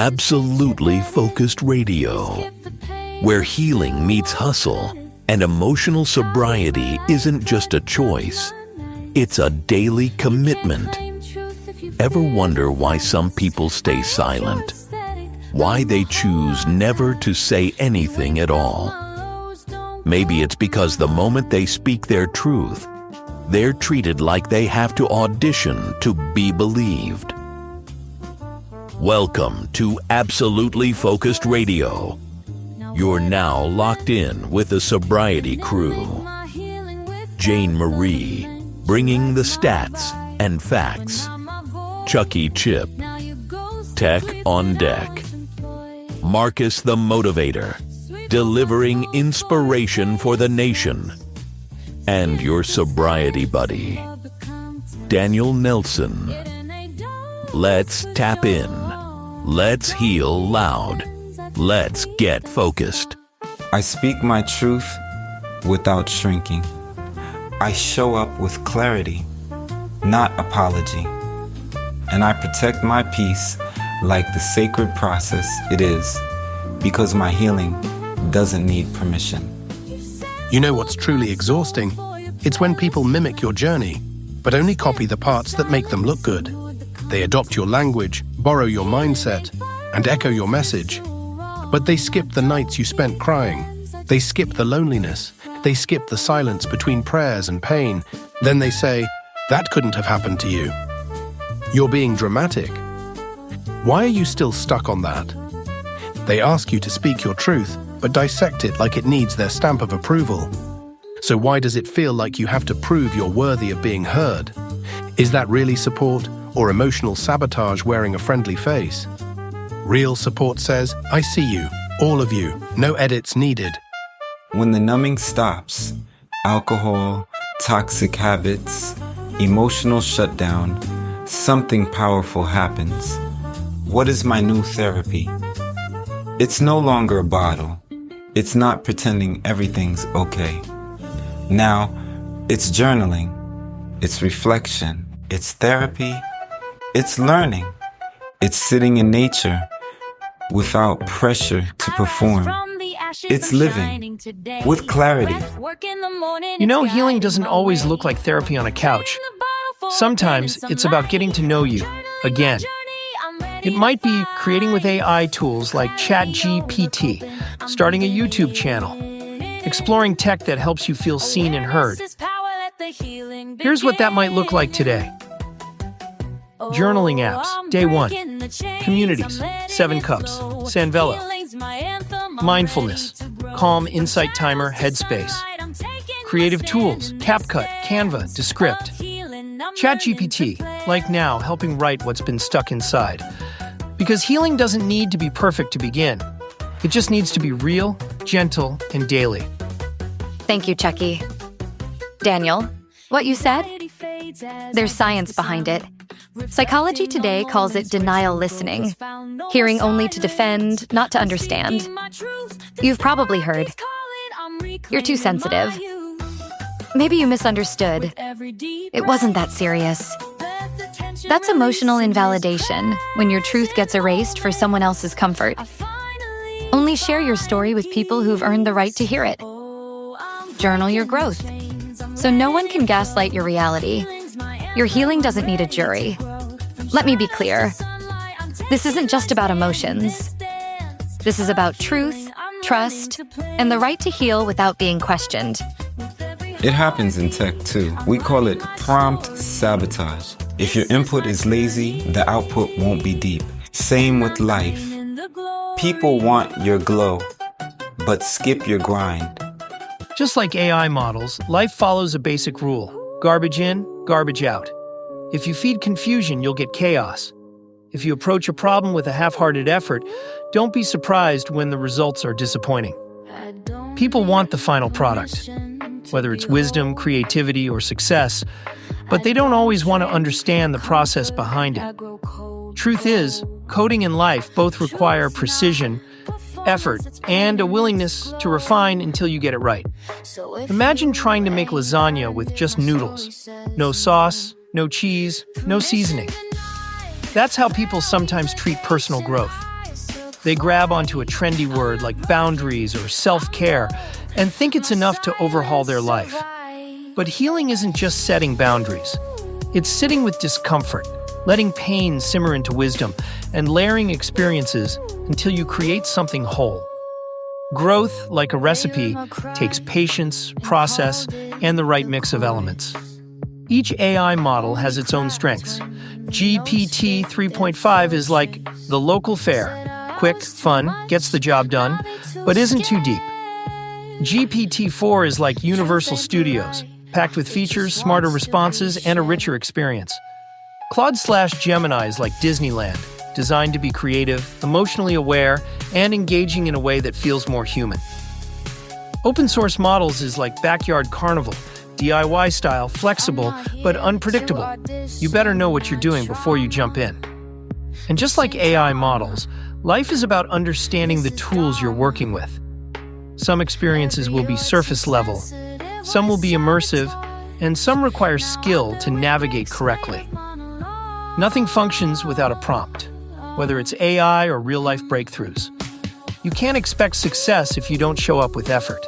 Absolutely Focused Radio, where healing meets hustle and emotional sobriety isn't just a choice, it's a daily commitment. Ever wonder why some people stay silent? Why they choose never to say anything at all? Maybe it's because the moment they speak their truth, they're treated like they have to audition to be believed. Welcome to Absolutely Focused Radio. You're now locked in with the Sobriety Crew. Jane Marie, bringing the stats and facts. Chucky Chip, Tech on Deck. Marcus the Motivator, delivering inspiration for the nation. And your sobriety buddy, Daniel Nelson. Let's tap in. Let's heal loud. Let's get focused. I speak my truth without shrinking. I show up with clarity, not apology. And I protect my peace like the sacred process it is, because my healing doesn't need permission. You know what's truly exhausting? It's when people mimic your journey, but only copy the parts that make them look good. They adopt your language, borrow your mindset, and echo your message. But they skip the nights you spent crying. They skip the loneliness. They skip the silence between prayers and pain. Then they say, "That couldn't have happened to you. You're being dramatic." Why are you still stuck on that? They ask you to speak your truth, but dissect it like it needs their stamp of approval. So why does it feel like you have to prove you're worthy of being heard? Is that really support, or emotional sabotage wearing a friendly face? Real support says, "I see you, all of you, no edits needed." When the numbing stops, alcohol, toxic habits, emotional shutdown, something powerful happens. What is my new therapy? It's no longer a bottle. It's not pretending everything's okay. Now, it's journaling, it's reflection, it's therapy, it's learning, it's sitting in nature without pressure to perform. It's living with clarity. You know, healing doesn't always look like therapy on a couch. Sometimes it's about getting to know you again. It might be creating with AI tools like ChatGPT, starting a YouTube channel, exploring tech that helps you feel seen and heard. Here's what that might look like today. Journaling apps, day 1. Communities, 7 Cups, Sanvello. Mindfulness, Calm, Insight Timer, Headspace. Creative tools, CapCut, Canva, Descript. ChatGPT, like now, helping write what's been stuck inside. Because healing doesn't need to be perfect to begin. It just needs to be real, gentle, and daily. Thank you, Chucky. Daniel, what you said? There's science behind it. Psychology Today calls it denial listening, hearing only to defend, not to understand. You've probably heard, "You're too sensitive." Maybe you misunderstood. It wasn't that serious. That's emotional invalidation, when your truth gets erased for someone else's comfort. Only share your story with people who've earned the right to hear it. Journal your growth, so no one can gaslight your reality. Your healing doesn't need a jury. Let me be clear. This isn't just about emotions. This is about truth, trust, and the right to heal without being questioned. It happens in tech too. We call it prompt sabotage. If your input is lazy, the output won't be deep. Same with life. People want your glow, but skip your grind. Just like AI models, life follows a basic rule. Garbage in, garbage out. If you feed confusion, you'll get chaos. If you approach a problem with a half-hearted effort, don't be surprised when the results are disappointing. People want the final product, whether it's wisdom, creativity, or success, but they don't always want to understand the process behind it. Truth is, coding and life both require precision, effort, and a willingness to refine until you get it right. Imagine trying to make lasagna with just noodles. No sauce, no cheese, no seasoning. That's how people sometimes treat personal growth. They grab onto a trendy word like boundaries or self-care and think it's enough to overhaul their life. But healing isn't just setting boundaries. It's sitting with discomfort, letting pain simmer into wisdom, and layering experiences until you create something whole. Growth, like a recipe, takes patience, process, and the right mix of elements. Each AI model has its own strengths. GPT 3.5 is like the local fare. Quick, fun, gets the job done, but isn't too deep. GPT-4 is like Universal Studios, packed with features, smarter responses, and a richer experience. Claude/Gemini is like Disneyland, designed to be creative, emotionally aware, and engaging in a way that feels more human. Open source models is like Backyard Carnival, DIY style, flexible, but unpredictable. You better know what you're doing before you jump in. And just like AI models, life is about understanding the tools you're working with. Some experiences will be surface level, some will be immersive, and some require skill to navigate correctly. Nothing functions without a prompt, whether it's AI or real-life breakthroughs. You can't expect success if you don't show up with effort.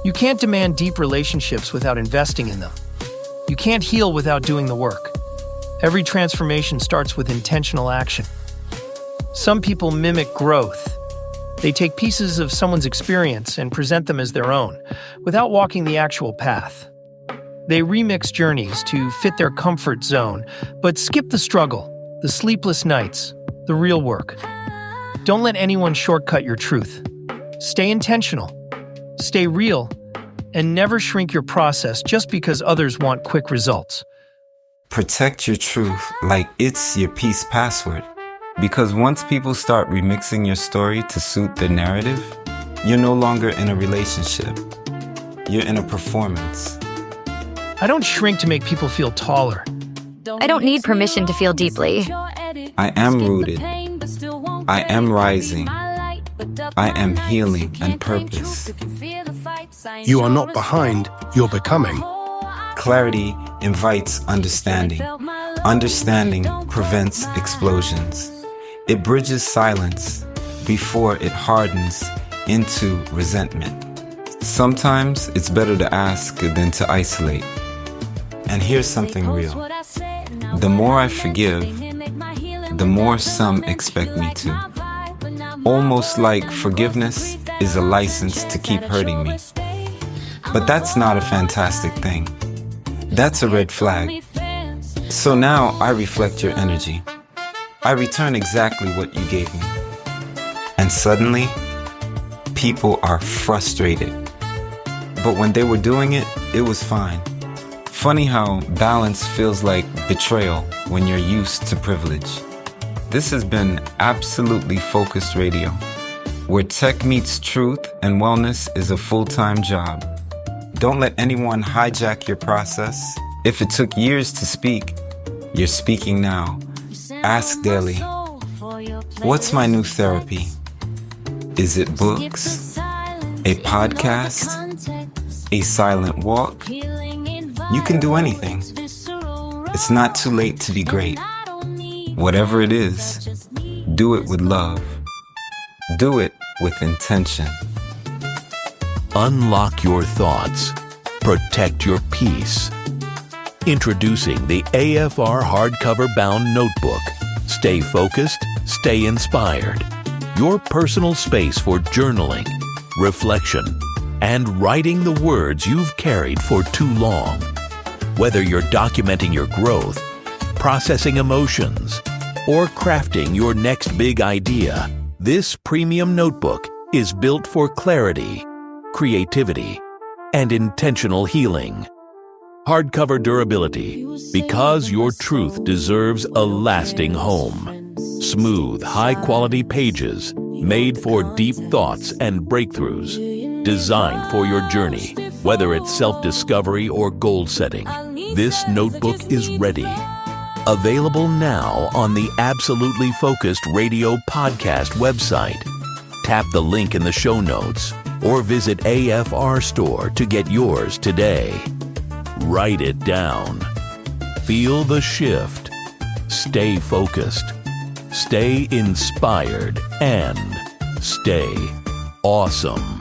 You can't demand deep relationships without investing in them. You can't heal without doing the work. Every transformation starts with intentional action. Some people mimic growth. They take pieces of someone's experience and present them as their own, without walking the actual path. They remix journeys to fit their comfort zone, but skip the struggle, the sleepless nights, the real work. Don't let anyone shortcut your truth. Stay intentional, stay real, and never shrink your process just because others want quick results. Protect your truth like it's your peace password. Because once people start remixing your story to suit their narrative, you're no longer in a relationship. You're in a performance. I don't shrink to make people feel taller. I don't need permission to feel deeply. I am rooted. I am rising. I am healing and purpose. You are not behind, you're becoming. Clarity invites understanding. Understanding prevents explosions. It bridges silence before it hardens into resentment. Sometimes it's better to ask than to isolate. And here's something real. The more I forgive, the more some expect me to. Almost like forgiveness is a license to keep hurting me. But that's not a fantastic thing. That's a red flag. So now I reflect your energy. I return exactly what you gave me. And suddenly, people are frustrated. But when they were doing it, it was fine. Funny how balance feels like betrayal when you're used to privilege. This has been Absolutely Focused Radio, where tech meets truth and wellness is a full-time job. Don't let anyone hijack your process. If it took years to speak, you're speaking now. Ask daily, what's my new therapy? Is it books? A podcast? A silent walk? You can do anything. It's not too late to be great. Whatever it is, do it with love. Do it with intention. Unlock your thoughts. Protect your peace. Introducing the AFR Hardcover Bound Notebook. Stay focused, stay inspired. Your personal space for journaling, reflection, and writing the words you've carried for too long. Whether you're documenting your growth, processing emotions, or crafting your next big idea, this premium notebook is built for clarity, creativity, and intentional healing. Hardcover durability, because your truth deserves a lasting home. Smooth, high-quality pages, made for deep thoughts and breakthroughs. Designed for your journey, whether it's self-discovery or goal-setting, this notebook is ready. Available now on the Absolutely Focused Radio podcast website. Tap the link in the show notes or visit AFR Store to get yours today. Write it down. Feel the shift. Stay focused. Stay inspired and stay awesome.